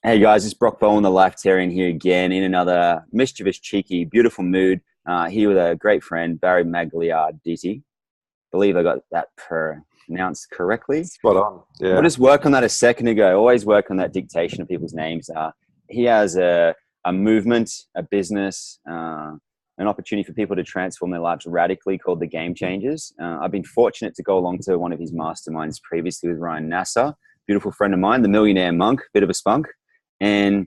Hey guys, it's Brock Bowen, the Lifetarian here again in another mischievous, cheeky, beautiful mood. Here with a great friend, Barry Magliarditi. Believe I got that pronounced correctly. Spot on. We'll Yeah. just work on that a second ago. Always work on that dictation of people's names. He has a movement, a business, an opportunity for people to transform their lives radically called the Game Changers. I've been fortunate to go along to one of his masterminds previously with Ryan Nasser, beautiful friend of mine, the millionaire monk, bit of a spunk. And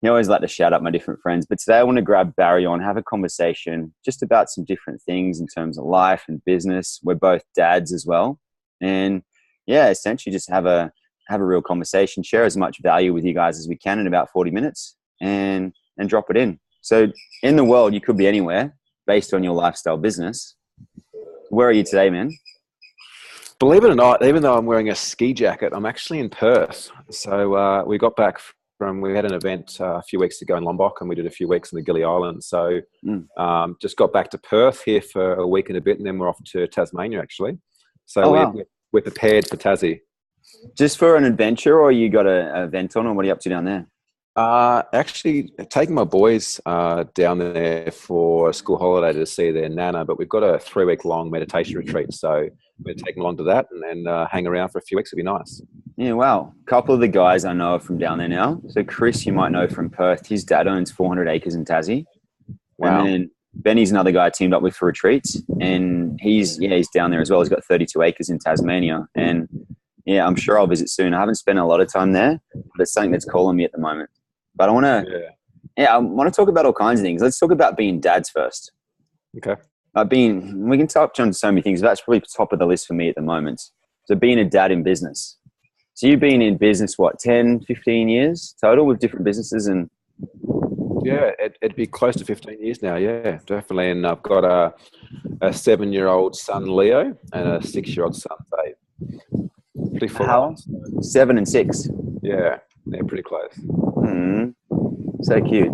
I always like to shout out my different friends. But today I want to grab Barry on, have a conversation just about some different things in terms of life and business. We're both dads as well. And yeah, essentially just have a real conversation, share as much value with you guys as we can in about 40 minutes and drop it in. So in the world, you could be anywhere based on your lifestyle business. Where are you today, man? Believe it or not, even though I'm wearing a ski jacket, I'm actually in Perth. So we got back we had an event a few weeks ago in Lombok, and we did a few weeks in the Gili Islands. So just got back to Perth here for a week and a bit, and then we're off to Tasmania, actually. So Wow. we're prepared for Tassie. Just for an adventure, or you got an event on, or what are you up to down there? Actually, taking my boys down there for a school holiday to see their nana, but we've got a 3-week long meditation retreat. So we're taking along to that and hang around for a few weeks. It'd be nice. Yeah, wow. A couple of the guys I know are from down there now. So Chris, you might know from Perth. His dad owns 400 acres in Tassie. Wow. And then Benny's another guy I teamed up with for retreats. And he's down there as well. He's got 32 acres in Tasmania. And yeah, I'm sure I'll visit soon. I haven't spent a lot of time there, but it's something that's calling me at the moment. But I want to talk about all kinds of things. Let's talk about being dads first. Okay. We can touch on so many things. But that's probably top of the list for me at the moment. So being a dad in business. So you've been in business, what, 10, 15 years total with different businesses? And yeah, it'd be close to 15 years now. Yeah, definitely. And I've got a 7-year-old son, Leo, and a 6-year-old son, Dave. Pretty full how? 7 and 6. Yeah, they're pretty close. So cute.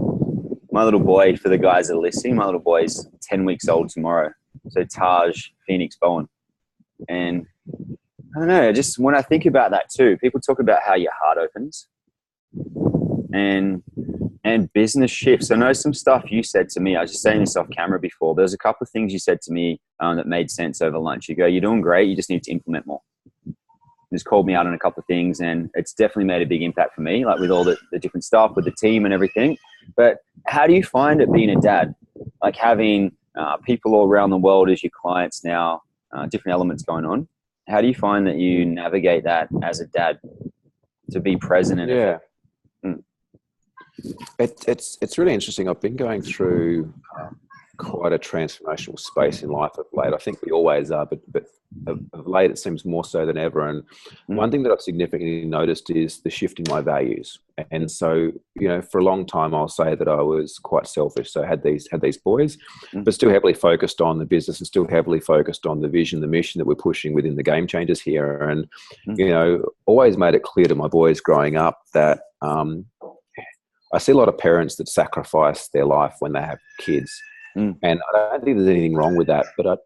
My little boy, for the guys that are listening, my little boy's 10 weeks old tomorrow. So Taj, Phoenix, Bowen. And I don't know, just when I think about that too, people talk about how your heart opens and business shifts. I know some stuff you said to me. I was just saying this off camera before. There's a couple of things you said to me that made sense over lunch. You go, you're doing great. You just need to implement more. Just called me out on a couple of things, and it's definitely made a big impact for me, like with all the different stuff with the team and everything. But how do you find it being a dad, like having people all around the world as your clients now, different elements going on? How do you find that you navigate that as a dad to be present and effective? It's really interesting. I've been going through quite a transformational space in life of late. I think we always are, but of late it seems more so than ever. And one thing that I've significantly noticed is the shift in my values. And so, for a long time, I'll say that I was quite selfish. So I had these boys, but still heavily focused on the business and still heavily focused on the vision, the mission that we're pushing within the Game Changers here. And, always made it clear to my boys growing up that I see a lot of parents that sacrifice their life when they have kids. And I don't think there's anything wrong with that. But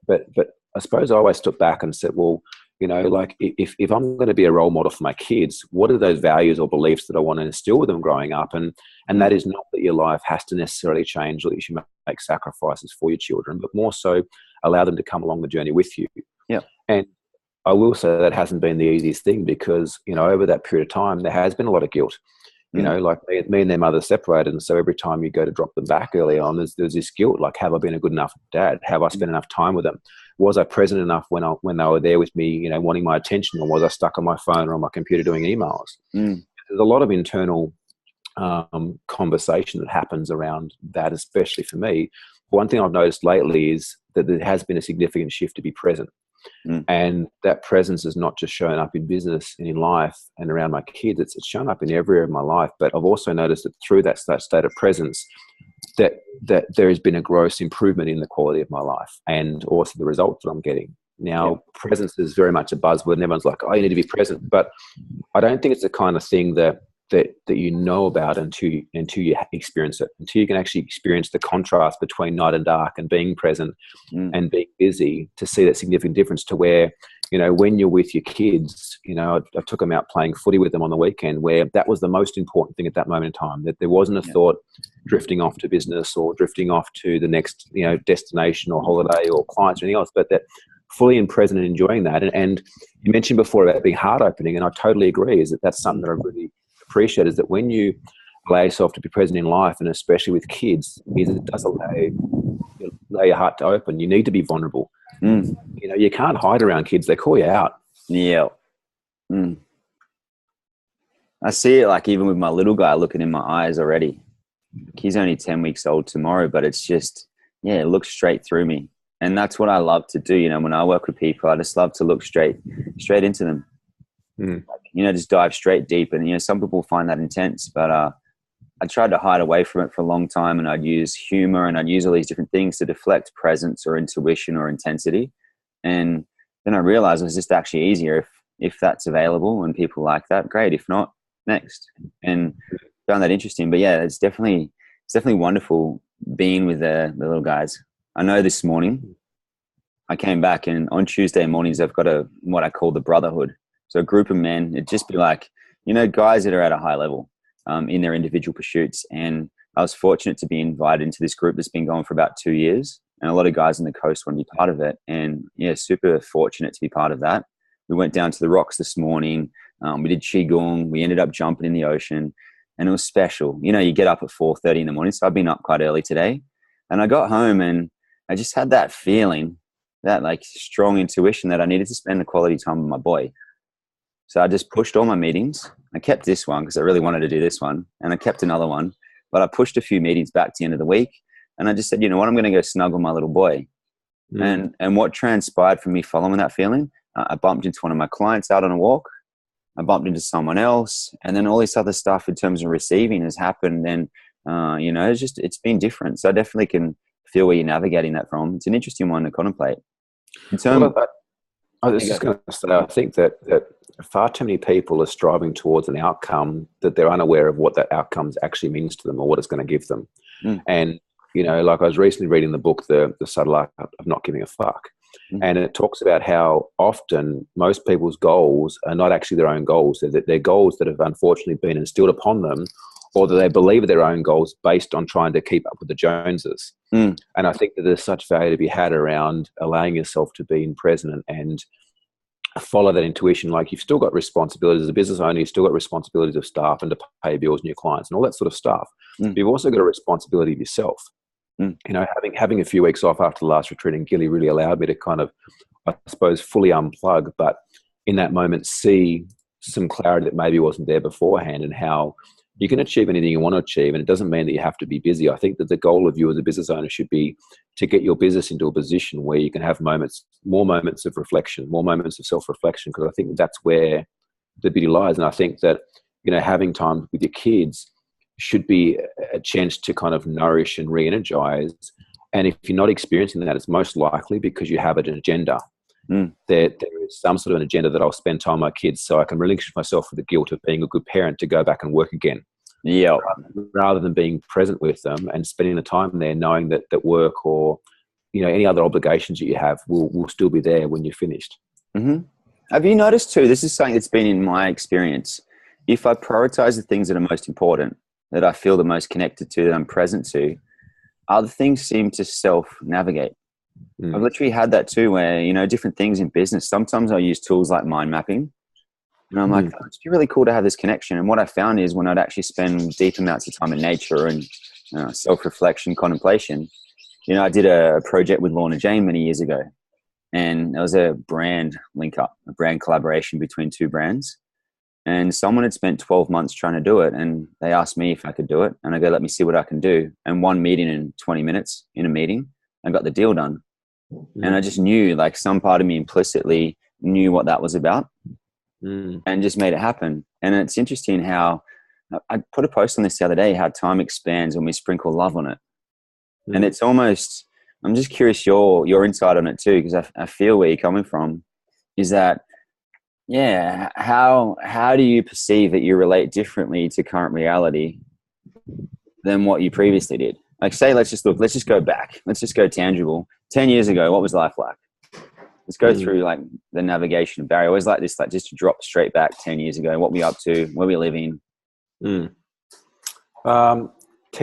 I suppose I always stood back and said, well, like if I'm going to be a role model for my kids, what are those values or beliefs that I want to instill with them growing up? And that is not that your life has to necessarily change or that you should make sacrifices for your children, but more so allow them to come along the journey with you. Yeah. And I will say that hasn't been the easiest thing because, over that period of time, there has been a lot of guilt. Like me and their mother separated. And so every time you go to drop them back early on, there's this guilt. Like, have I been a good enough dad? Have I spent enough time with them? Was I present enough when they were there with me, wanting my attention? Or was I stuck on my phone or on my computer doing emails? There's a lot of internal conversation that happens around that, especially for me. One thing I've noticed lately is that there has been a significant shift to be present. And that presence is not just showing up in business and in life and around my kids. It's shown up in every area of my life. But I've also noticed that through that state of presence, that there has been a gross improvement in the quality of my life and also the results that I'm getting. Now, presence is very much a buzzword, and everyone's like, "Oh, you need to be present." But I don't think it's the kind of thing that you know about until you experience it, until you can actually experience the contrast between night and dark and being present and being busy to see that significant difference to where when you're with your kids, I took them out playing footy with them on the weekend, where that was the most important thing at that moment in time, that there wasn't a thought drifting off to business or drifting off to the next, destination or holiday or clients or anything else, but that fully and present and enjoying that. And you mentioned before about being heart opening, and I totally agree, is that's something that I really appreciate, is that when you allow yourself to be present in life, and especially with kids, is it does allow your heart to open. You need to be vulnerable. You can't hide around kids. They call you out. Yeah. I see it, like, even with my little guy, looking in my eyes already. He's only 10 weeks old tomorrow, but it's just, it looks straight through me. And that's what I love to do. When I work with people, I just love to look straight into them. Just dive straight deep. And, some people find that intense, but I tried to hide away from it for a long time, and I'd use humor and I'd use all these different things to deflect presence or intuition or intensity. And then I realized it was just actually easier if that's available and people like that, great. If not, next. And found that interesting. But yeah, it's definitely wonderful being with the little guys. I know this morning I came back, and on Tuesday mornings I've got what I call the brotherhood. So a group of men, it'd just be like, guys that are at a high level in their individual pursuits. And I was fortunate to be invited into this group that's been going for about 2 years. And a lot of guys on the coast want to be part of it. And super fortunate to be part of that. We went down to the rocks this morning. We did Qigong. We ended up jumping in the ocean, and it was special. You get up at 4:30 in the morning. So I've been up quite early today, and I got home and I just had that feeling, that like strong intuition that I needed to spend the quality time with my boy. So I just pushed all my meetings. I kept this one because I really wanted to do this one, and I kept another one, but I pushed a few meetings back to the end of the week. And I just said, I'm going to go snuggle my little boy. And what transpired from me following that feeling, I bumped into one of my clients out on a walk. I bumped into someone else, and then all this other stuff in terms of receiving has happened. And, it's been different. So I definitely can feel where you're navigating that from. It's an interesting one to contemplate. In terms of, I was just going to say, I think that far too many people are striving towards an outcome that they're unaware of what that outcome actually means to them or what it's going to give them. And, like I was recently reading the book, The Subtle Art of Not Giving a Fuck. And it talks about how often most people's goals are not actually their own goals. They're goals that have unfortunately been instilled upon them, or that they believe are their own goals based on trying to keep up with the Joneses. And I think that there's such value to be had around allowing yourself to be in present and follow that intuition. Like, you've still got responsibilities as a business owner, you've still got responsibilities of staff and to pay bills and your clients and all that sort of stuff. But you've also got a responsibility of yourself. Having a few weeks off after the last retreat in Gili really allowed me to kind of, I suppose, fully unplug, but in that moment see some clarity that maybe wasn't there beforehand, and how you can achieve anything you want to achieve. And it doesn't mean that you have to be busy. I think that the goal of you as a business owner should be to get your business into a position where you can have more moments of reflection, more moments of self-reflection, because I think that's where the beauty lies. And I think that, having time with your kids should be a chance to kind of nourish and re-energize. And if you're not experiencing that, it's most likely because you have an agenda. There is some sort of an agenda that I'll spend time with my kids so I can relinquish myself for the guilt of being a good parent to go back and work again. Yeah. Rather than being present with them and spending the time there, knowing that work or any other obligations that you have will still be there when you're finished. Have you noticed too, this is something that's been in my experience, if I prioritize the things that are most important, that I feel the most connected to, that I'm present to, other things seem to self-navigate. I've literally had that too, where, different things in business, sometimes I use tools like mind mapping, and I'm like, oh, it's really cool to have this connection. And what I found is when I'd actually spend deep amounts of time in nature and self-reflection, contemplation, I did a project with Lorna Jane many years ago, and there was a brand link up, a brand collaboration between two brands. And someone had spent 12 months trying to do it, and they asked me if I could do it. And I go, let me see what I can do. And one meeting in 20 minutes in a meeting, I got the deal done. And I just knew, like, some part of me implicitly knew what that was about and just made it happen. And it's interesting how I put a post on this the other day, how time expands when we sprinkle love on it. And it's almost, I'm just curious your insight on it too, because I feel where you're coming from, is that, yeah, how do you perceive that you relate differently to current reality than what you previously did? Like, say, let's just go back. Let's just go tangible. 10 years ago, what was life like? Let's go through like the navigation barrier. I always like this, like just to drop straight back 10 years ago, what we up to, where we living. 10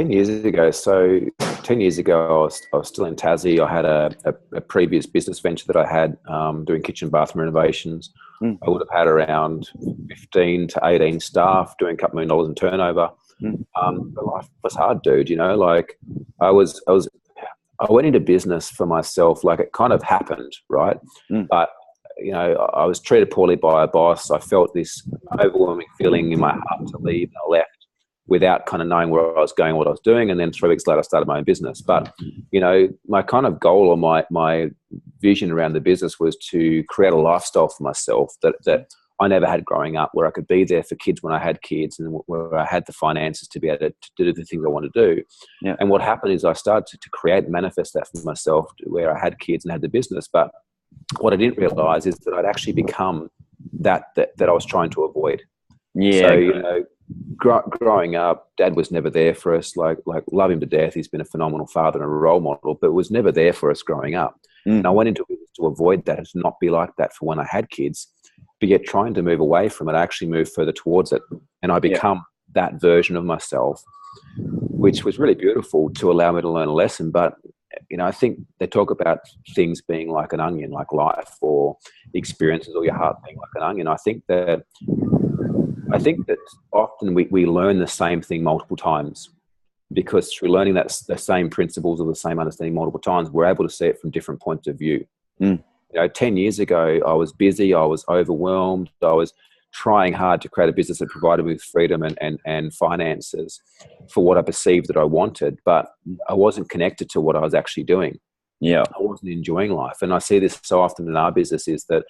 years ago. So 10 years ago, I was still in Tassie. I had a previous business venture that I had doing kitchen bathroom renovations. I would have had around 15 to 18 staff doing a couple $1 million in turnover. But life was hard, dude. You know, like I went into business for myself. Like it kind of happened, right? But you know, I was treated poorly by a boss. I felt this overwhelming feeling in my heart to leave, and I left without kind of knowing where I was going, what I was doing. And then 3 weeks later, I started my own business. But, you know, my kind of goal or my vision around the business was to create a lifestyle for myself that I never had growing up, where I could be there for kids when I had kids, and where I had the finances to be able to do the things I want to do. Yeah. And what happened is I started to create and manifest that for myself, where I had kids and had the business. But what I didn't realize is that I'd actually become that I was trying to avoid. Yeah. So, you know, growing up, Dad was never there for us. Like love him to death. He's been a phenomenal father and a role model, but was never there for us growing up. And I went into it to avoid that and to not be like that for when I had kids. But yet trying to move away from it, I actually moved further towards it. And I become that version of myself, which was really beautiful to allow me to learn a lesson. But, you know, I think they talk about things being like an onion, like life, or experiences, or your heart being like an onion. I think that often we learn the same thing multiple times, because through learning the same principles or the same understanding multiple times, we're able to see it from different points of view. You know, 10 years ago, I was busy, I was overwhelmed, I was trying hard to create a business that provided me with freedom and finances for what I perceived that I wanted, but I wasn't connected to what I was actually doing. Yeah, I wasn't enjoying life. And I see this so often in our business, is that,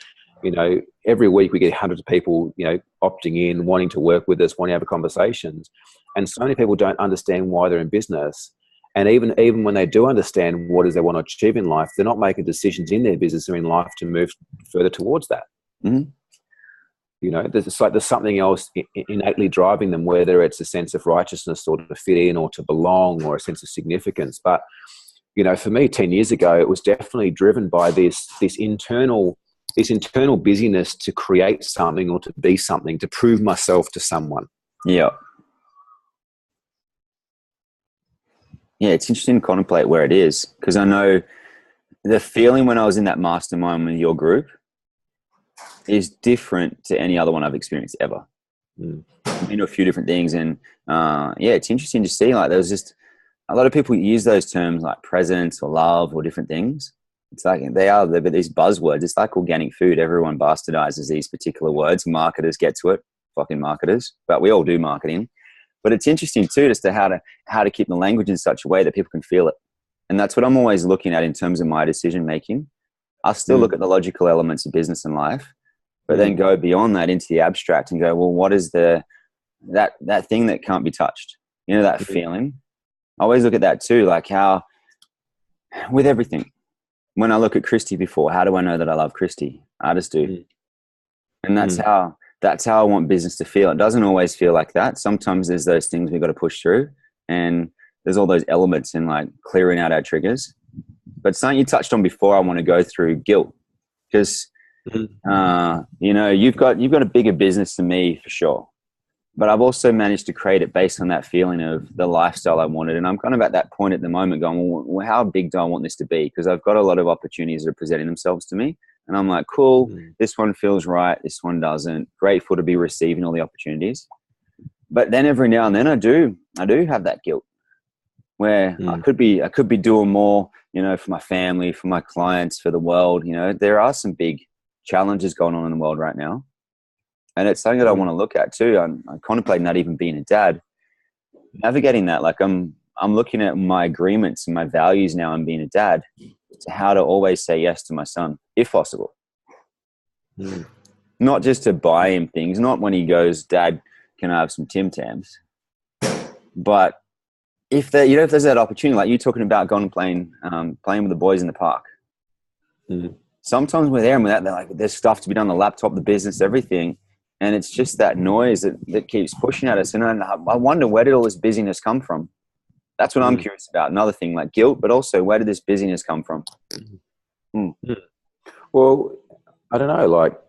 you know, every week we get hundreds of people, you know, opting in, wanting to work with us, wanting to have conversations. And so many people don't understand why they're in business. And even when they do understand what it is they want to achieve in life, they're not making decisions in their business or in life to move further towards that. You know, there's something else innately driving them, whether it's a sense of righteousness or to fit in or to belong or a sense of significance. But, you know, for me, 10 years ago, it was definitely driven by this internal busyness to create something or to be something, to prove myself to someone. Yeah. Yeah, it's interesting to contemplate where it is, because I know the feeling when I was in that mastermind with your group is different to any other one I've experienced ever. I've been to a few different things, and it's interesting to see, like, there's just a lot of people use those terms like presence or love or different things. It's like but these buzzwords. It's like organic food. Everyone bastardizes these particular words. Marketers get to it, fucking marketers. But we all do marketing. But it's interesting too, as to how to keep the language in such a way that people can feel it. And that's what I'm always looking at in terms of my decision making. I still look at the logical elements of business and life, but then go beyond that into the abstract and go, well, what is that thing that can't be touched? You know, that feeling. I always look at that too, like how with everything. When I look at Christie before, how do I know that I love Christie? I just do. And that's how I want business to feel. It doesn't always feel like that. Sometimes there's those things we've got to push through, and there's all those elements in like clearing out our triggers. But something you touched on before, I want to go through guilt, because you know, you've got a bigger business than me for sure. But I've also managed to create it based on that feeling of the lifestyle I wanted. And I'm kind of at that point at the moment going, well, how big do I want this to be? Because I've got a lot of opportunities that are presenting themselves to me. And I'm like, cool, this one feels right, this one doesn't. Grateful to be receiving all the opportunities. But then every now and then I do have that guilt where I could be doing more, you know, for my family, for my clients, for the world. You know, there are some big challenges going on in the world right now. And it's something that I want to look at too. I'm contemplating not even being a dad, navigating that. Like I'm looking at my agreements and my values now and being a dad, to how to always say yes to my son, if possible. Not just to buy him things, not when he goes, Dad, can I have some Tim Tams? But if there's that opportunity, like you talking about going and playing with the boys in the park. Sometimes we're there and we're they're like, there's stuff to be done on the laptop, the business, everything. And it's just that noise that keeps pushing at us. And I wonder, where did all this busyness come from? That's what I'm curious about. Another thing like guilt, but also where did this busyness come from? Well, I don't know, like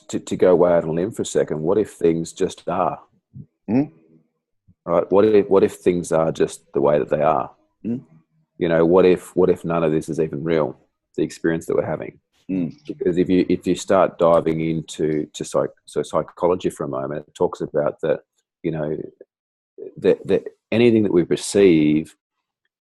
to go way out on a limb for a second, what if things just are? Mm. Right? What if things are just the way that they are? Mm. You know, what if none of this is even real, the experience that we're having? Mm. Because if you start diving into psychology for a moment, it talks about that, you know, that anything that we perceive,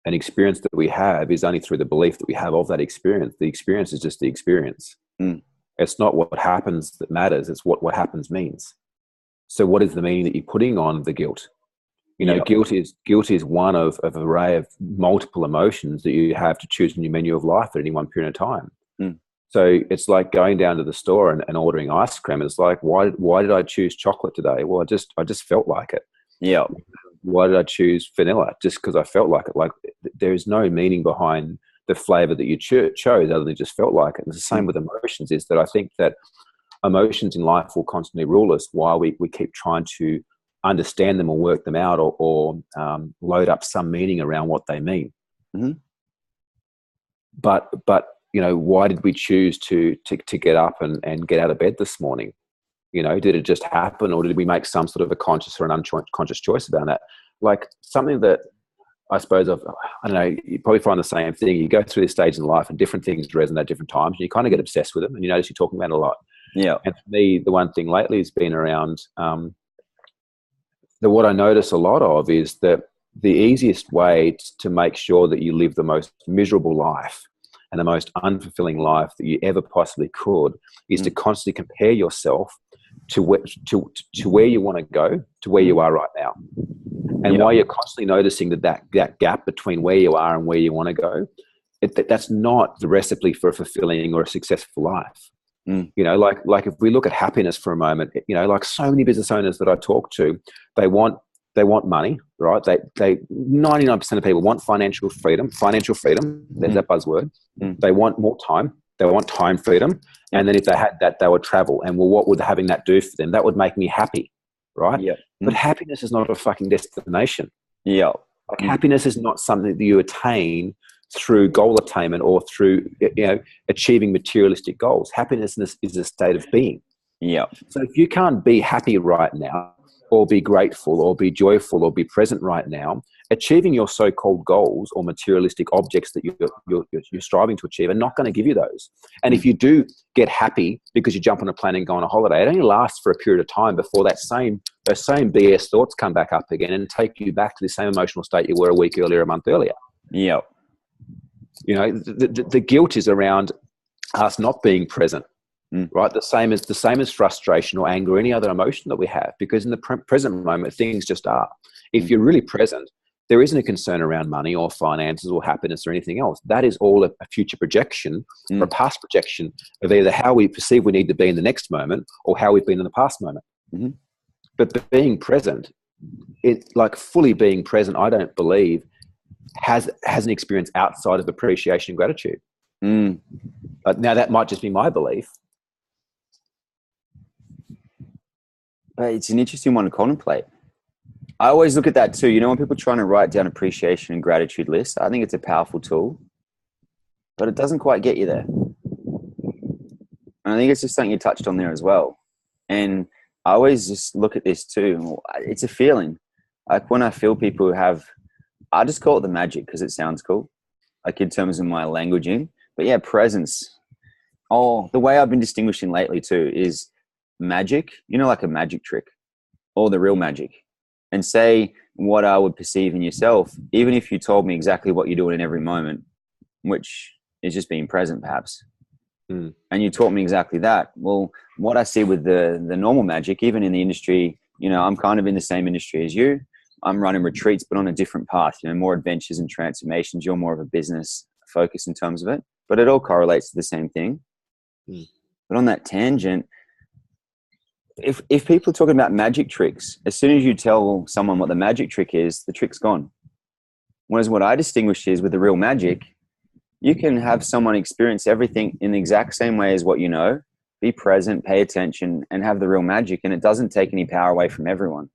an experience that we have, is only through the belief that we have of that experience. The experience is just the experience. Mm. It's not what happens that matters. It's what happens means. So what is the meaning that you're putting on the guilt? You know, Yeah. guilt is one of an array of multiple emotions that you have to choose in your menu of life at any one period of time. Mm. So it's like going down to the store and ordering ice cream. It's like, why did I choose chocolate today? Well, I just felt like it. Yeah. Why did I choose vanilla? Just because I felt like it. Like, there is no meaning behind the flavor that you chose other than just felt like it. And it's the same with emotions, is that I think that emotions in life will constantly rule us while we keep trying to understand them or work them out, or load up some meaning around what they mean. Mm-hmm. But you know, why did we choose to get up and get out of bed this morning? You know, did it just happen, or did we make some sort of a conscious or an unconscious choice about that? Like, something that I suppose I don't know, you probably find the same thing. You go through this stage in life and different things resonate at different times, and you kind of get obsessed with them, and you notice you're talking about it a lot. Yeah. And for me, the one thing lately has been around what I notice a lot of is that the easiest way to make sure that you live the most miserable life and the most unfulfilling life that you ever possibly could is to constantly compare yourself to where you want to go, to where you are right now. And while you're constantly noticing that gap between where you are and where you want to go, that's not the recipe for a fulfilling or a successful life. Mm. You know, like if we look at happiness for a moment, you know, like so many business owners that I talk to, they want money, right? They 99% of people want financial freedom. There's that buzzword. Mm. They want more time. They want time freedom. Yep. And then if they had that, they would travel. And well, what would having that do for them? That would make me happy, right? Yeah. But happiness is not a fucking destination. Yeah. Like, happiness is not something that you attain through goal attainment or through, you know, achieving materialistic goals. Happiness is a state of being. Yeah. So if you can't be happy right now, or be grateful, or be joyful, or be present right now, achieving your so-called goals or materialistic objects that you're striving to achieve are not going to give you those. And if you do get happy because you jump on a plane and go on a holiday, it only lasts for a period of time before those same BS thoughts come back up again and take you back to the same emotional state you were a week earlier, a month earlier. Yeah. You know, the guilt is around us not being present. Right, the same as frustration or anger or any other emotion that we have, because in the present moment things just are. If you're really present, there isn't a concern around money or finances or happiness or anything else. That is all a future projection or a past projection of either how we perceive we need to be in the next moment or how we've been in the past moment. Mm-hmm. But being present, like fully being present, I don't believe has an experience outside of appreciation and gratitude. Now that might just be my belief. But it's an interesting one to contemplate. I always look at that too. You know, when people are trying to write down appreciation and gratitude lists, I think it's a powerful tool, but it doesn't quite get you there. And I think it's just something you touched on there as well. And I always just look at this too. It's a feeling. Like when I feel people who have, I just call it the magic because it sounds cool, like in terms of my languaging. But yeah, presence. Oh, the way I've been distinguishing lately too is magic, you know, like a magic trick or the real magic, and say what I would perceive in yourself, even if you told me exactly what you're doing in every moment, which is just being present perhaps. And you taught me exactly that. Well, what I see with the normal magic, even in the industry, you know, I'm kind of in the same industry as you. I'm running retreats, but on a different path, you know, more adventures and transformations. You're more of a business focus in terms of it, but it all correlates to the same thing. But on that tangent, if people are talking about magic tricks, as soon as you tell someone what the magic trick is, the trick's gone. Whereas what I distinguish is with the real magic, you can have someone experience everything in the exact same way as what you know, be present, pay attention, and have the real magic, and it doesn't take any power away from everyone.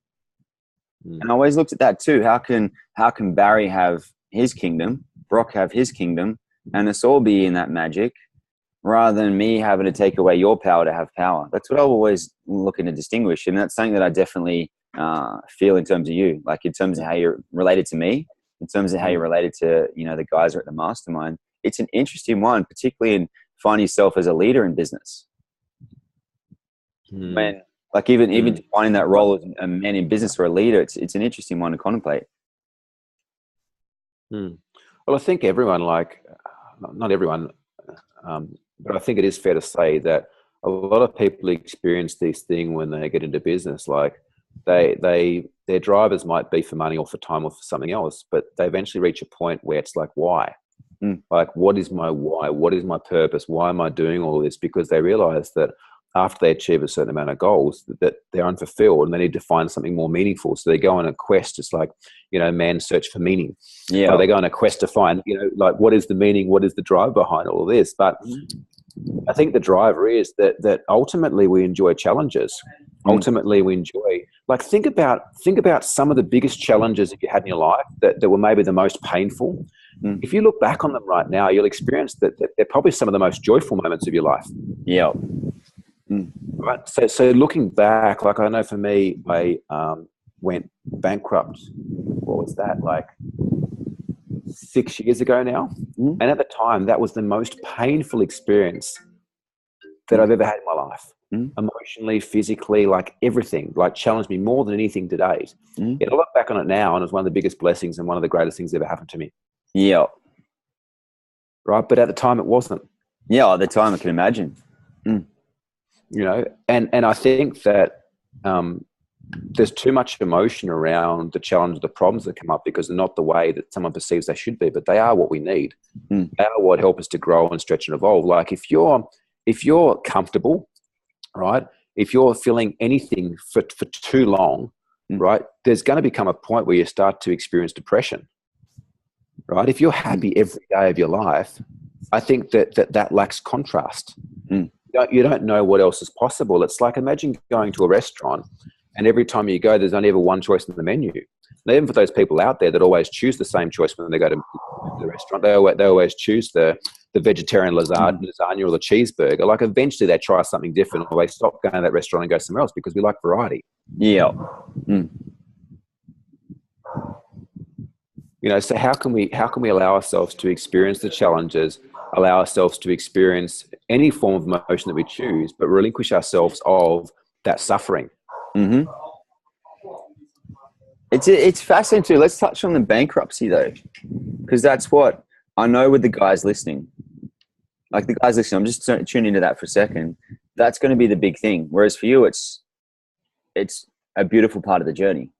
And I always looked at that too. How can Barry have his kingdom, Brock have his kingdom, and us all be in that magic? rather than me having to take away your power to have power. That's what I'm always looking to distinguish. And that's something that I definitely feel in terms of you, like in terms of how you're related to me, in terms of how you're related to, you know, the guys who are at the mastermind. It's an interesting one, particularly in finding yourself as a leader in business. When, like, even defining that role as a man in business or a leader, it's an interesting one to contemplate. Well, I think everyone, like, not everyone, but I think it is fair to say that a lot of people experience this thing when they get into business. Like, their drivers might be for money or for time or for something else, but they eventually reach a point where it's like, why? Like, what is my why? What is my purpose? Why am I doing all this? Because they realize that after they achieve a certain amount of goals, that they're unfulfilled and they need to find something more meaningful. So they go on a quest. It's like, you know, man's search for meaning. Yeah. Or they go on a quest to find, you know, like, what is the meaning? What is the drive behind all of this? But I think the driver is that ultimately we enjoy challenges. Ultimately we enjoy, like, think about some of the biggest challenges that you had in your life that were maybe the most painful. If you look back on them right now, you'll experience that they're probably some of the most joyful moments of your life. Yeah. Right. So looking back, like, I know for me, I went bankrupt. What was that, like 6 years ago now? And at the time, that was the most painful experience that I've ever had in my life. Emotionally, physically, like everything, like, challenged me more than anything to date. Yet I look back on it now, and it's one of the biggest blessings and one of the greatest things that ever happened to me. Yeah. Right. But at the time, it wasn't. Yeah. At the time, I can imagine. You know, and I think that there's too much emotion around the challenge, the problems that come up, because they're not the way that someone perceives they should be, but they are what we need. They are what help us to grow and stretch and evolve. Like, if you're comfortable, right, if you're feeling anything for too long, right, there's going to become a point where you start to experience depression. Right? If you're happy every day of your life, I think that lacks contrast. You don't know what else is possible. It's like, imagine going to a restaurant and every time you go, there's only ever one choice in the menu. And even for those people out there that always choose the same choice when they go to the restaurant, they always choose the vegetarian lasagna or the cheeseburger. Like, eventually they try something different, or they stop going to that restaurant and go somewhere else, because we like variety. Yeah. You know, so how can we allow ourselves to experience the challenges, allow ourselves to experience any form of emotion that we choose, but relinquish ourselves of that suffering? It's fascinating too. Let's touch on the bankruptcy though, because that's what I know with the guys listening. Like, the guys listening, I'm just tuning into that for a second. That's going to be the big thing. Whereas for you, it's a beautiful part of the journey.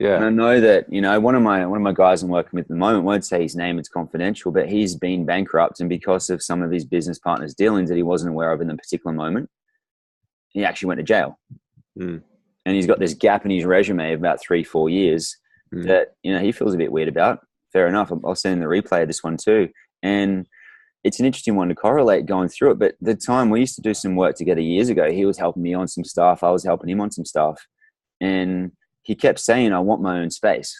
Yeah. And I know that, you know, one of my guys I'm working with at the moment, won't say his name, it's confidential, but he's been bankrupt, and because of some of his business partners' dealings that he wasn't aware of in the particular moment, he actually went to jail. And he's got this gap in his resume of about 3-4 years that, you know, he feels a bit weird about. Fair enough. I'll send him the replay of this one too. And it's an interesting one to correlate going through it. But the time we used to do some work together years ago, he was helping me on some stuff. I was helping him on some stuff. And he kept saying, I want my own space.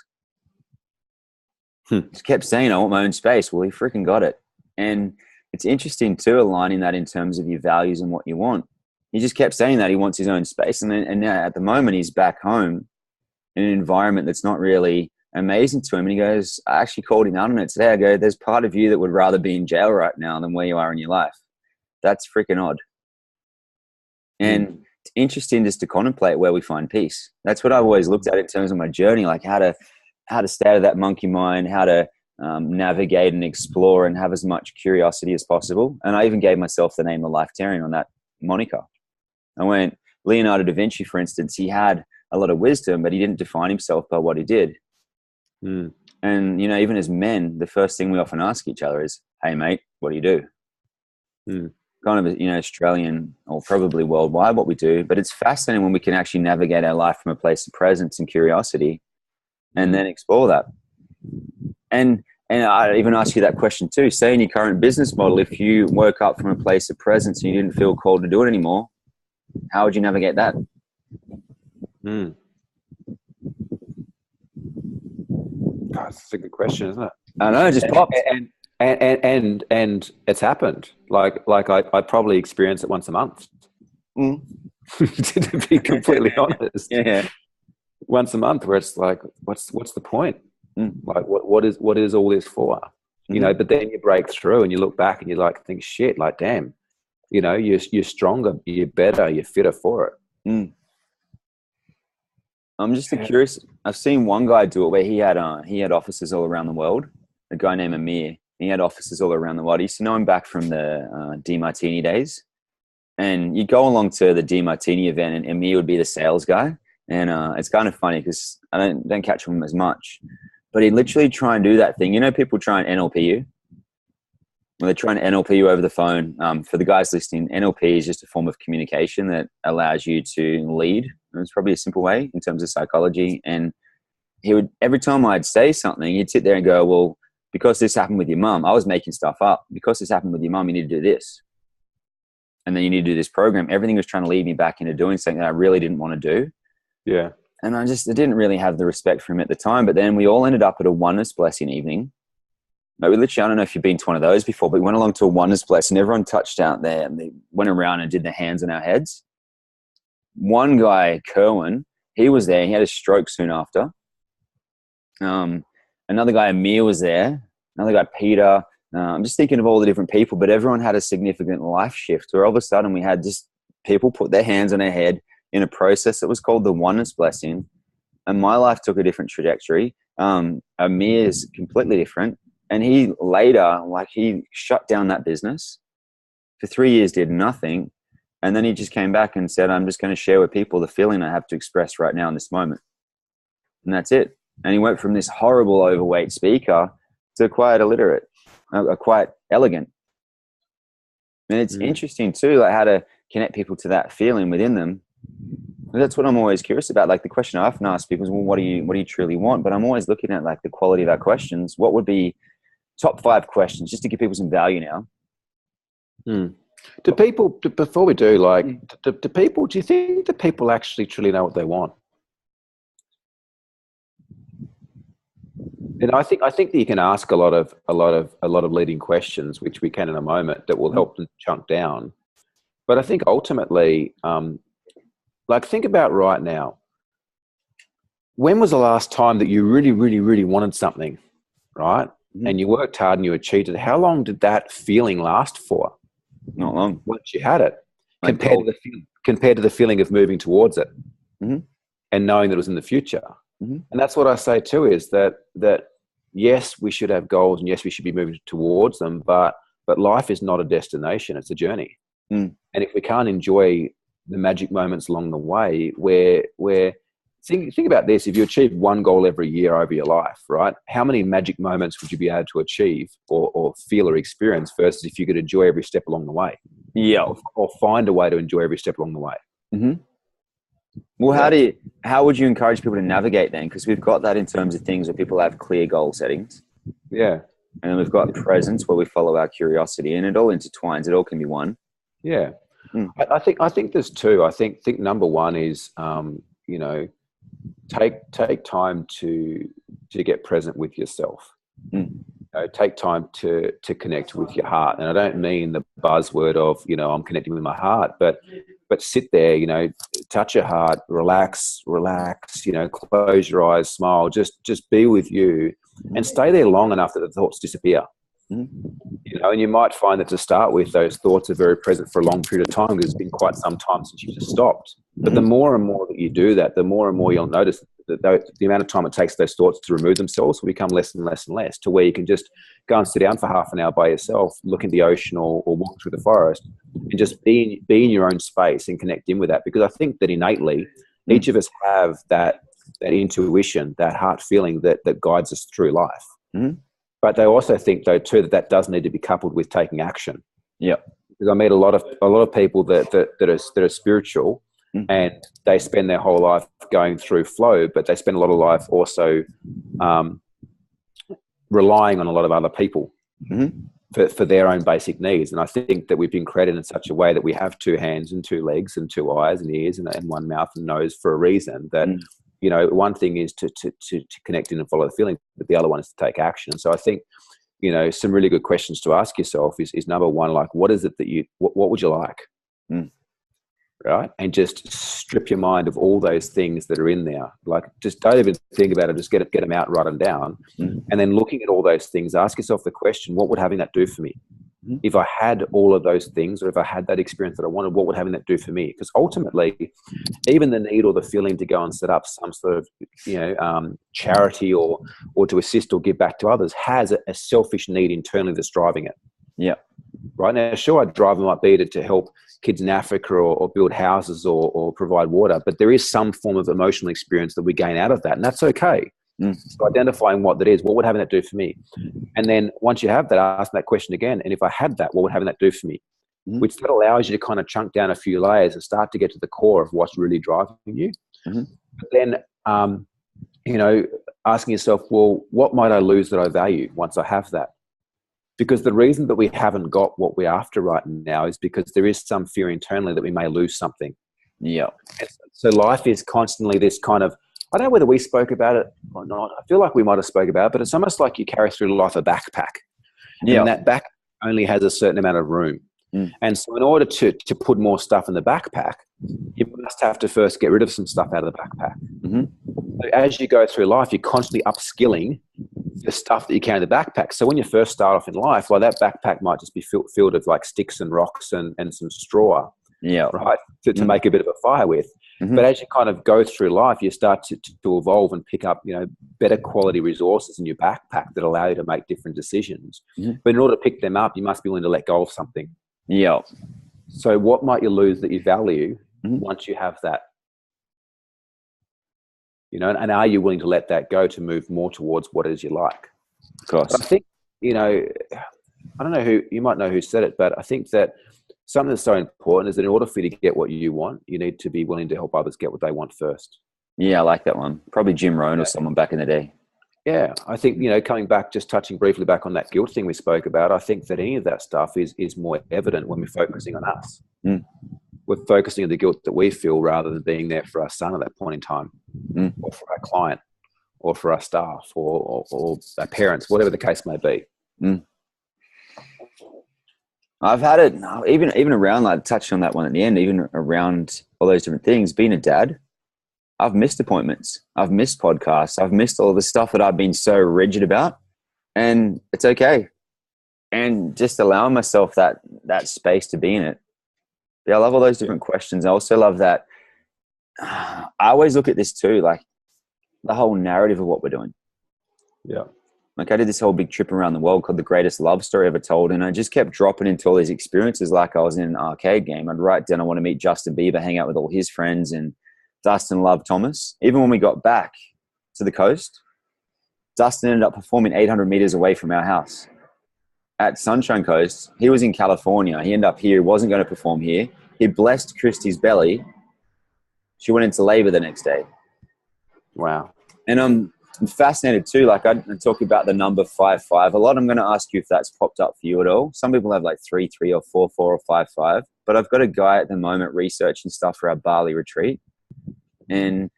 He kept saying, I want my own space. Well, he freaking got it. And it's interesting too, aligning that in terms of your values and what you want. He just kept saying that he wants his own space. And now at the moment he's back home in an environment that's not really amazing to him. And he goes, I actually called him out on it today. I go, there's part of you that would rather be in jail right now than where you are in your life. That's freaking odd. And it's interesting just to contemplate where we find peace. That's what I've always looked at in terms of my journey, like how to stay out of that monkey mind, how to navigate and explore and have as much curiosity as possible. And I even gave myself the name of Lifetarian on that moniker. I went, Leonardo da Vinci, for instance, he had a lot of wisdom, but he didn't define himself by what he did. And, you know, even as men, the first thing we often ask each other is, hey, mate, what do you do? Kind of, you know, Australian or probably worldwide what we do. But it's fascinating when we can actually navigate our life from a place of presence and curiosity and then explore that. And I even ask you that question too. Say in your current business model, if you woke up from a place of presence and you didn't feel called to do it anymore, how would you navigate that? God, that's a good question, isn't it? I know, it just popped. And it's happened. Like I probably experience it once a month. Mm. To be completely honest, Yeah. once a month, where it's like, what's the point? Mm. Like, what is all this for? You know. But then you break through and you look back and you like think, shit, like, damn, you know, you're stronger, you're better, you're fitter for it. Mm. I'm just curious. I've seen one guy do it where he had offices all around the world. A guy named Amir. He had offices all around the world. I used to know him back from the D-Martini days. And you go along to the D-Martini event, and Amir would be the sales guy. And it's kind of funny because I don't catch him as much. But he'd literally try and do that thing. You know, people try and NLP you. Well, they're trying to NLP you over the phone. For the guys listening, NLP is just a form of communication that allows you to lead. And it's probably a simple way in terms of psychology. And he would, every time I'd say something, he'd sit there and go, well, because this happened with your mum, I was making stuff up. Because this happened with your mum, you need to do this. And then you need to do this program. Everything was trying to lead me back into doing something that I really didn't want to do. Yeah. And I didn't really have the respect for him at the time. But then we all ended up at a oneness blessing evening. Like, we literally, I don't know if you've been to one of those before, but we went along to a oneness blessing. Everyone touched out there and they went around and did their hands on our heads. One guy, Kerwin, he was there. He had a stroke soon after. Another guy, Amir, was there. Another guy, Peter. I'm just thinking of all the different people, but everyone had a significant life shift where all of a sudden we had just people put their hands on their head in a process that was called the oneness blessing. And my life took a different trajectory. Amir's completely different. And he later, he shut down that business for 3 years, did nothing. And then he just came back and said, I'm just going to share with people the feeling I have to express right now in this moment. And that's it. And he went from this horrible overweight speaker to quite illiterate, quite elegant. And it's interesting too, like how to connect people to that feeling within them. And that's what I'm always curious about. Like the question I often ask people is, well, what do you truly want? But I'm always looking at like the quality of our questions. What would be top 5 questions just to give people some value now? Do people, before we do, like, do you think that people actually truly know what they want? And I think that you can ask a lot of leading questions, which we can in a moment, that will help them chunk down. But I think ultimately, like, think about right now. When was the last time that you really, really, really wanted something, right? And you worked hard and you achieved it? How long did that feeling last for? Not long. Once you had it, compared to the feeling of moving towards it, and knowing that it was in the future. And that's what I say too, is that yes, we should have goals, and yes, we should be moving towards them, but life is not a destination, it's a journey. And if we can't enjoy the magic moments along the way, where think about this: if you achieve one goal every year over your life, right, how many magic moments would you be able to achieve or feel or experience, versus if you could enjoy every step along the way? Or find a way to enjoy every step along the way. Well, how would you encourage people to navigate then? Because we've got that in terms of things where people have clear goal settings. Yeah. And then we've got presence, where we follow our curiosity, and it all intertwines. It all can be one. Yeah. I think there's two. I think number one is, take time to get present with yourself. Take time to connect with your heart. And I don't mean the buzzword of, I'm connecting with my heart, but sit there, touch your heart, relax, close your eyes, smile, just be with you, and stay there long enough that the thoughts disappear. And you might find that to start with, those thoughts are very present for a long period of time, because it's been quite some time since you've just stopped. But the more and more that you do that, the more and more you'll notice that the amount of time it takes those thoughts to remove themselves will become less and less and less, to where you can just go and sit down for half an hour by yourself, look in the ocean or walk through the forest, and just be in your own space and connect in with that. Because I think that innately, each of us have that intuition, that heart feeling that guides us through life. But they also think, though, too, that does need to be coupled with taking action. Yeah. Because I meet a lot of people that are spiritual, and they spend their whole life going through flow, but they spend a lot of life also relying on a lot of other people for their own basic needs. And I think that we've been created in such a way that we have 2 hands and 2 legs and 2 eyes and ears and 1 mouth and nose for a reason. That one thing is to connect in and follow the feeling, but the other one is to take action. And so I think some really good questions to ask yourself is number one, like, what is it that what would you like? Mm. Right? And just strip your mind of all those things that are in there. Like, just don't even think about it. Just get them out, write them down. Mm. And then looking at all those things, ask yourself the question, what would having that do for me? Mm. If I had all of those things, or if I had that experience that I wanted, what would having that do for me? Because ultimately, even the need or the feeling to go and set up some sort of, charity or to assist or give back to others has a selfish need internally that's driving it. Yeah. Right now, sure, our driver might be to help kids in Africa or build houses or provide water, but there is some form of emotional experience that we gain out of that, and that's okay. Mm. So identifying what that is, what would having that do for me? And then once you have that, ask that question again, and if I had that, what would having that do for me? Mm. Which that allows you to kind of chunk down a few layers and start to get to the core of what's really driving you. Mm-hmm. But then, asking yourself, well, what might I lose that I value once I have that? Because the reason that we haven't got what we're after right now is because there is some fear internally that we may lose something. Yeah. So life is constantly this kind of, I don't know whether we spoke about it or not. I feel like we might have spoke about it, but it's almost like you carry through life a backpack. Yeah. And that back only has a certain amount of room. Mm. And so in order to put more stuff in the backpack, you must have to first get rid of some stuff out of the backpack. Mm-hmm. So as you go through life, you're constantly upskilling the stuff that you carry in the backpack. So when you first start off in life, like, that backpack might just be filled with like sticks and rocks and some straw, Yeah. right, to make a bit of a fire with. Mm-hmm. But as you kind of go through life, you start to evolve and pick up, better quality resources in your backpack that allow you to make different decisions. Mm-hmm. But in order to pick them up, you must be willing to let go of something. Yeah. So what might you lose that you value Mm-hmm. once you have that? And are you willing to let that go to move more towards what it is you like? Of course. But I think, I don't know who, you might know who said it, but I think that something that's so important is that in order for you to get what you want, you need to be willing to help others get what they want first. Yeah, I like that one. Probably Jim Rohn or someone back in the day. Yeah, I think, coming back, just touching briefly back on that guilt thing we spoke about, I think that any of that stuff is more evident when we're focusing on us. Mm. We're focusing on the guilt that we feel rather than being there for our son at that point in time, or for our client, or for our staff, or our parents, whatever the case may be. Mm. I've had it even around, like, touching on that one at the end, even around all those different things. Being a dad, I've missed appointments, I've missed podcasts, I've missed all the stuff that I've been so rigid about, and it's okay. And just allowing myself that space to be in it. Yeah, I love all those different questions. I also love that. I always look at this too, like the whole narrative of what we're doing. Yeah. Like, I did this whole big trip around the world called The Greatest Love Story Ever Told. And I just kept dropping into all these experiences like I was in an arcade game. I'd write down, I want to meet Justin Bieber, hang out with all his friends, and Dustin loved Thomas. Even when we got back to the coast, Dustin ended up performing 800 meters away from our house at Sunshine Coast. He was in California. He ended up here. He wasn't going to perform here. He blessed Christie's belly. She went into labor the next day. Wow. And I'm fascinated too. Like, I talk about the number 5-5. A lot, I'm going to ask you if that's popped up for you at all. Some people have like 3-3 or 4-4 or 5-5. But I've got a guy at the moment researching stuff for our Bali retreat. And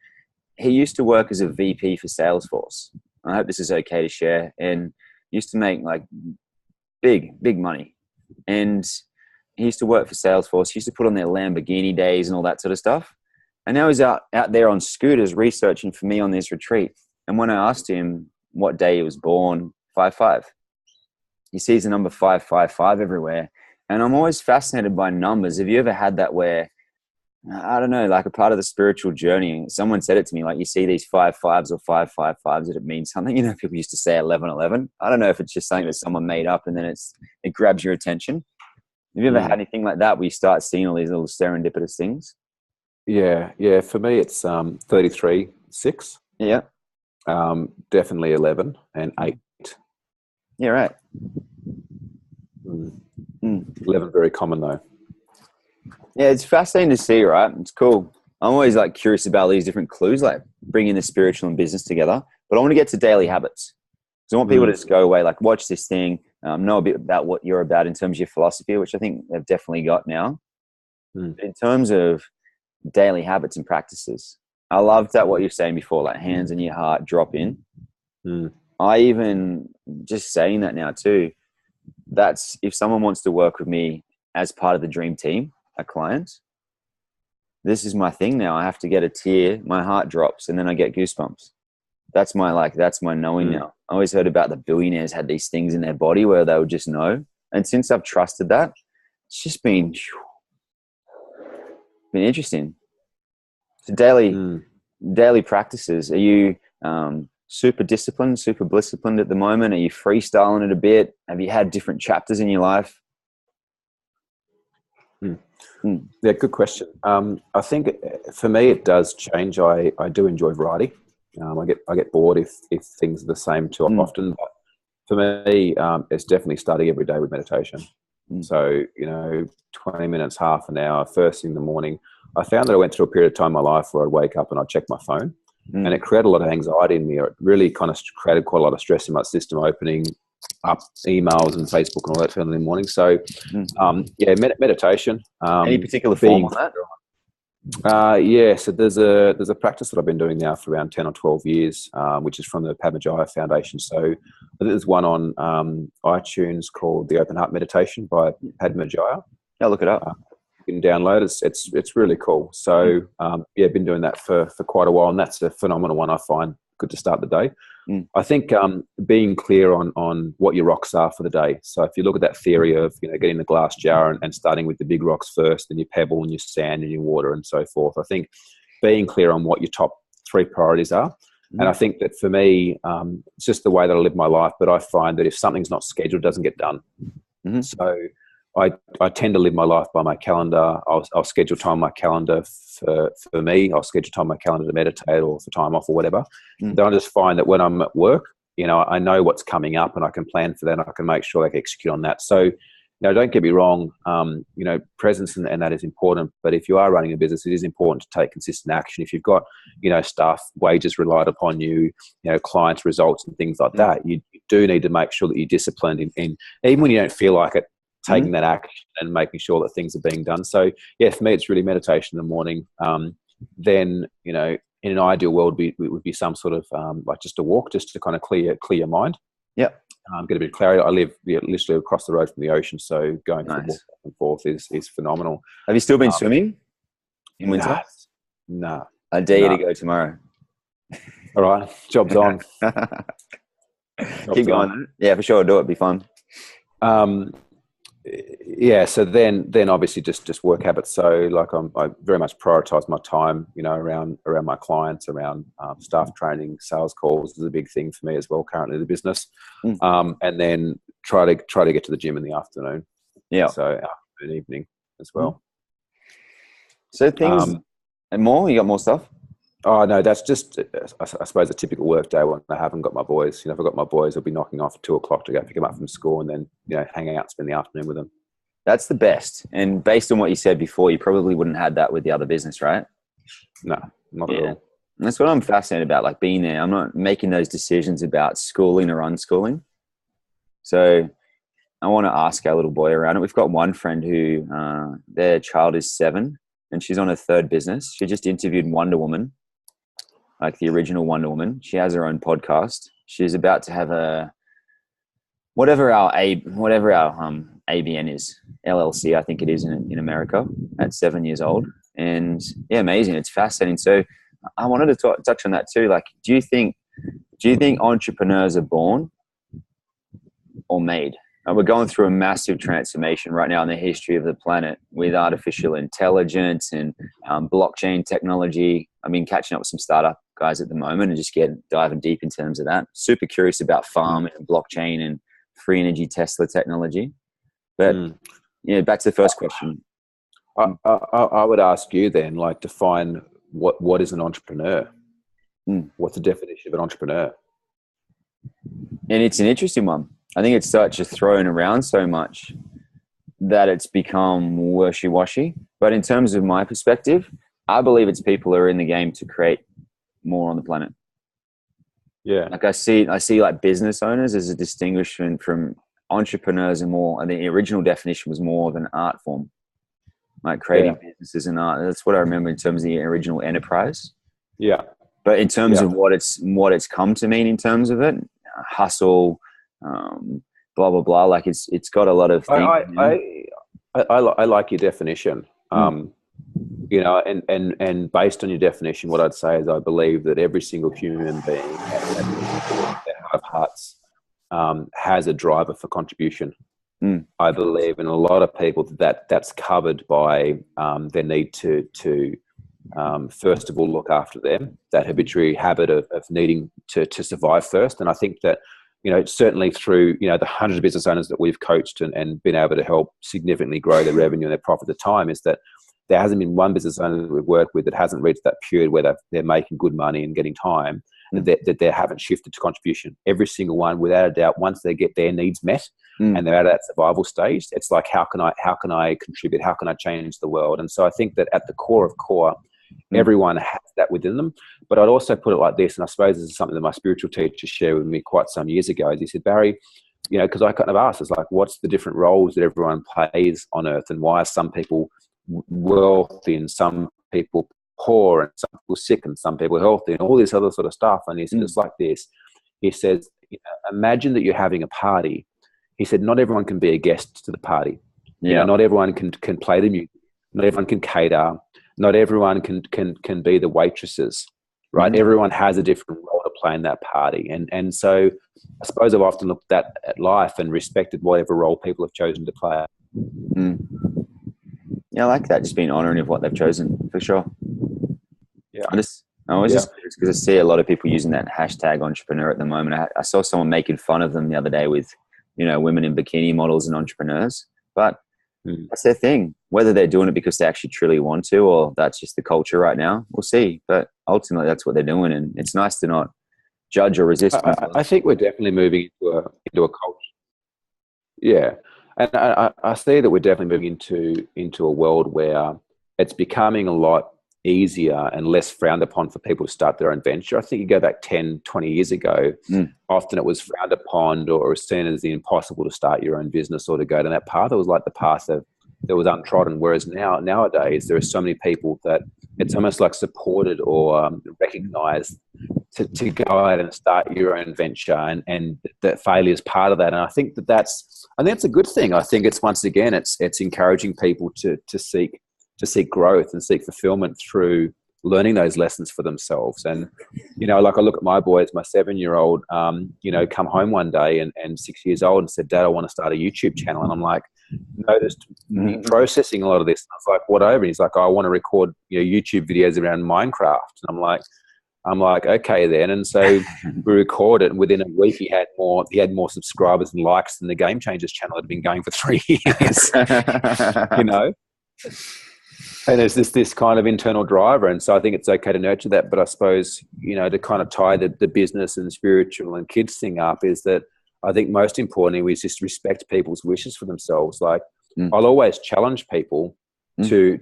he used to work as a VP for Salesforce. I hope this is okay to share. And used to make like big money. And he used to work for Salesforce. He used to put on their Lamborghini days and all that sort of stuff. And now he's out there on scooters researching for me on this retreat. And when I asked him what day he was born, 5-5. He sees the number 555 everywhere. And I'm always fascinated by numbers. Have you ever had that where, I don't know, like a part of the spiritual journey, someone said it to me, like, you see these 5-5s or 5-5-5s, that it means something. You know, people used to say 11-11. I don't know if it's just something that someone made up and then it grabs your attention. Have you ever had anything like that where you start seeing all these little serendipitous things? Yeah. For me, it's 33, 6. Yeah. Definitely 11 and 8. Yeah, right. 11 very common though. Yeah, it's fascinating to see, right? It's cool. I'm always like curious about these different clues, like bringing the spiritual and business together. But I want to get to daily habits. So I want people to just go away, like, watch this thing, know a bit about what you're about in terms of your philosophy, which I think they've definitely got now. In terms of daily habits and practices, I loved that what you're saying before, like hands in your heart, drop in. I even just saying that now too, that's if someone wants to work with me as part of the dream team, a client, this is my thing now. I have to get a tear, my heart drops, and then I get goosebumps. That's my knowing now. I always heard about the billionaires had these things in their body where they would just know. And since I've trusted that, it's just been interesting. So daily practices. Are you super disciplined, super disciplined at the moment? Are you freestyling it a bit? Have you had different chapters in your life? Yeah, good question. I think for me it does change. I do enjoy variety. I get bored if things are the same too often. But for me, it's definitely starting every day with meditation. So 20 minutes, half an hour, first thing in the morning. I found that I went through a period of time in my life where I'd wake up and I'd check my phone, and it created a lot of anxiety in me. It really kind of created quite a lot of stress in my system, opening up emails and Facebook and all that in the morning. So, meditation. Any particular form on that? So there's a practice that I've been doing now for around 10 or 12 years, which is from the Padma Foundation. So there's one on iTunes called the Open Heart Meditation by Padma. Yeah, look it up. You can download it. It's really cool. So I've been doing that for quite a while, and that's a phenomenal one. I find good to start the day. I think being clear on what your rocks are for the day. So if you look at that theory of getting the glass jar and starting with the big rocks first, then your pebble and your sand and your water and so forth. I think being clear on what your top 3 priorities are. And I think that for me, it's just the way that I live my life. But I find that if something's not scheduled, it doesn't get done. So I tend to live my life by my calendar. I'll schedule time on my calendar for me. I'll schedule time on my calendar to meditate or for time off or whatever. Then I just find that when I'm at work, I know what's coming up and I can plan for that. And I can make sure I can execute on that. So, don't get me wrong. Presence and that is important. But if you are running a business, it is important to take consistent action. If you've got, staff, wages relied upon you, clients, results and things like that, you do need to make sure that you're disciplined in even when you don't feel like it, taking that action and making sure that things are being done. So for me, it's really meditation in the morning. Then, in an ideal world, it would be some sort of like just a walk, just to kind of clear your mind. Yep. Get a bit of clarity. I live literally across the road from the ocean, so going for walk back and forth is phenomenal. Have you still been swimming in winter? No. I dare you to go tomorrow. All right, job's on. Keep going. Yeah, for sure. Do it. It'll be fun. So then obviously just work habits. So like I very much prioritize my time, around my clients, around staff training, sales calls is a big thing for me as well currently in the business. And then try to get to the gym in the afternoon. Yeah. So afternoon, evening as well. So things and more, you got more stuff? Oh no, that's just I suppose a typical work day when I haven't got my boys. If I've got my boys, I'll be knocking off at 2:00 to go pick them up from school, and then hang out, spend the afternoon with them. That's the best. And based on what you said before, you probably wouldn't have had that with the other business, right? No, not at all. And that's what I'm fascinated about, like being there. I'm not making those decisions about schooling or unschooling. So I want to ask our little boy around it. We've got one friend who their child is 7 and she's on her 3rd business. She just interviewed Wonder Woman. Like the original Wonder Woman. She has her own podcast. She's about to have whatever our ABN is, LLC, I think it is in America at 7 years old. And amazing. It's fascinating. So I wanted to touch on that too. Like, do you think entrepreneurs are born or made? We're going through a massive transformation right now in the history of the planet with artificial intelligence and blockchain technology. I've been catching up with some startup guys at the moment and just diving deep in terms of that. Super curious about farming and blockchain and free energy Tesla technology. But back to the first question. I would ask you then, like, define what is an entrepreneur? What's the definition of an entrepreneur? And it's an interesting one. I think it's such a thrown around so much that it's become wishy-washy. But in terms of my perspective, I believe it's people who are in the game to create more on the planet. Yeah. Like I see like business owners as a distinguishment from entrepreneurs and more. I think the original definition was more of an art form, like creating businesses and art. That's what I remember in terms of the original enterprise. Yeah. But in terms of what it's come to mean in terms of it, hustle, blah blah blah. Like it's got a lot of things. I like your definition. You know, and based on your definition, what I'd say is I believe that every single human being at their heart of hearts has a driver for contribution. I believe in a lot of people that's covered by their need to first of all look after them, that habitual habit of needing to survive first. And I think that, you know, certainly through, you know, the hundreds of business owners that we've coached and been able to help significantly grow their revenue and their profit at the time, is that there hasn't been one business owner that we've worked with that hasn't reached that period where they're making good money and getting time, that they haven't shifted to contribution. Every single one, without a doubt, once they get their needs met and they're at that survival stage, it's like, how can I contribute? How can I change the world? And so I think that at the core of core, everyone has that within them. But I'd also put it like this, and I suppose this is something that my spiritual teacher shared with me quite some years ago. Is he said, Barry, you know, because I kind of asked, it's like, what's the different roles that everyone plays on earth, and why are some people wealthy and some people poor and some people sick and some people healthy and all this other sort of stuff? And he said, it's like this. He says, you know, imagine that you're having a party. He said, not everyone can be a guest to the party. You know, not everyone can play the music. Not everyone can cater. Not everyone can be the waitresses, right? Everyone has a different role to play in that party. And so I suppose I've often looked at life and respected whatever role people have chosen to play. Yeah, I like that. Just being honoring of what they've chosen, for sure. Yeah. Just curious because I see a lot of people using that hashtag entrepreneur at the moment. I saw someone making fun of them the other day with, you know, women in bikini models and entrepreneurs, but that's their thing. Whether they're doing it because they actually truly want to, or that's just the culture right now, we'll see. But ultimately, that's what they're doing, and it's nice to not judge or resist. I think we're definitely moving into a culture. Yeah, and I see that we're definitely moving into a world where it's becoming a lot easier and less frowned upon for people to start their own venture. I think you go back 10, 20 years ago, often it was frowned upon or seen as the impossible to start your own business or to go down that path. It was like the path that was untrodden. Whereas nowadays, there are so many people that it's almost like supported or recognized to go out and start your own venture, and that failure is part of that. And I think that's a good thing. I think it's, once again, it's encouraging people to seek growth and seek fulfillment through learning those lessons for themselves. And, you know, like I look at my boys, my 7-year-old, you know, come home one day and 6 years old and said, Dad, I want to start a YouTube channel. And I'm like, noticed me processing a lot of this. And I was like, what over? And he's like, I want to record, you know, YouTube videos around Minecraft. And I'm like, okay then. And so we recorded, and within a week he had more subscribers and likes than the Game Changers channel that had been going for 3 years. You know? And there's this kind of internal driver. And so I think it's okay to nurture that. But I suppose, you know, to kind of tie the business and spiritual and kids thing up, is that I think most importantly, we just respect people's wishes for themselves. Like I'll always challenge people to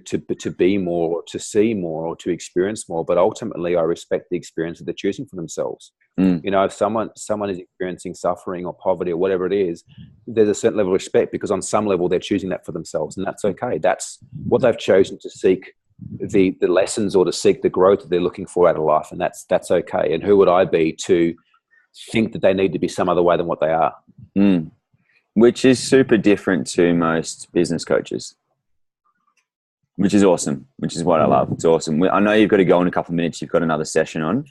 be more, or to see more, or to experience more. But ultimately, I respect the experience that they're choosing for themselves. You know, if someone is experiencing suffering or poverty or whatever it is, there's a certain level of respect, because on some level they're choosing that for themselves, and that's okay. That's what they've chosen to seek, the lessons, or to seek the growth that they're looking for out of life, and that's okay. And who would I be to think that they need to be some other way than what they are? Which is super different to most business coaches. Which is awesome, which is what I love. It's awesome. I know you've got to go in a couple of minutes. You've got another session on.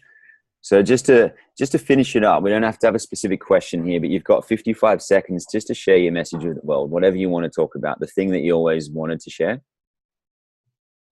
So just to finish it up, we don't have to have a specific question here, but you've got 55 seconds just to share your message with the world, whatever you want to talk about, the thing that you always wanted to share.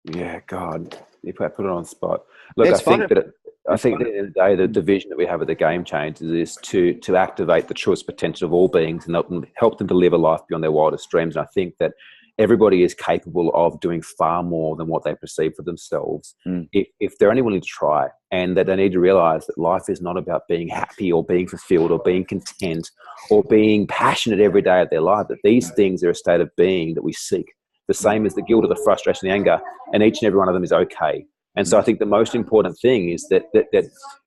Yeah, God, if I put it on the spot. Look, I think at the end of the day, the vision that we have at the Game Changers is to activate the truest potential of all beings and help them to live a life beyond their wildest dreams. And I think that everybody is capable of doing far more than what they perceive for themselves, if they're only willing to try, and that they need to realize that life is not about being happy or being fulfilled or being content or being passionate every day of their life, that these things are a state of being that we seek, the same as the guilt or the frustration, the anger, and each and every one of them is okay. And so I think the most important thing is that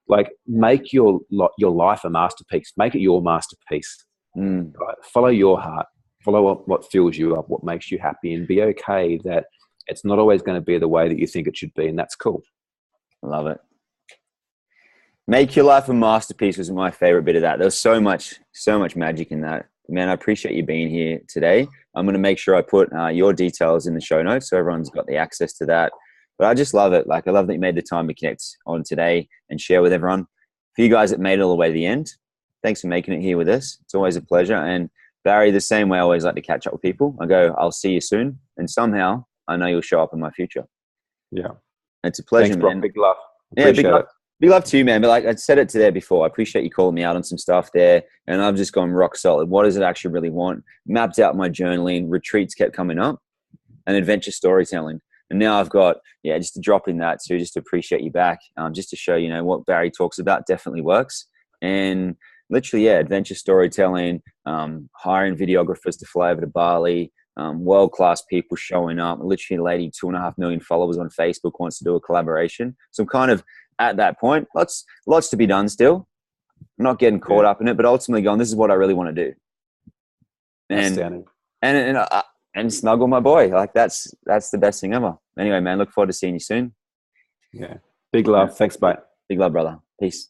like, make your life a masterpiece, make it your masterpiece, right? Follow your heart. Follow what fills you up, what makes you happy, and be okay that it's not always going to be the way that you think it should be, and that's cool. Love it. Make your life a masterpiece was my favorite bit of that. There was so much magic in that. Man, I appreciate you being here today. I'm going to make sure I put your details in the show notes so everyone's got the access to that. But I just love it. Like, I love that you made the time to connect on today and share with everyone. For you guys that made it all the way to the end, thanks for making it here with us. It's always a pleasure. And Barry, the same way I always like to catch up with people. I go, I'll see you soon. And somehow I know you'll show up in my future. Yeah. It's a pleasure, Thanks, man. Big love. Yeah, big love. Big love to you, man. But like I said it to there before, I appreciate you calling me out on some stuff there. And I've just gone rock solid. What does it actually really want? Mapped out my journaling. Retreats kept coming up. And adventure storytelling. And now I've got, just to drop in that too, just to appreciate you back. Just to show, what Barry talks about definitely works. And literally, adventure storytelling, hiring videographers to fly over to Bali, world-class people showing up. Literally a lady, 2.5 million followers on Facebook, wants to do a collaboration. So I'm kind of at that point. Lots to be done still. I'm not getting caught up in it, but ultimately going, this is what I really want to do. And snuggle my boy. Like that's the best thing ever. Anyway, man, look forward to seeing you soon. Yeah. Big love. Thanks, mate. Big love, brother. Peace.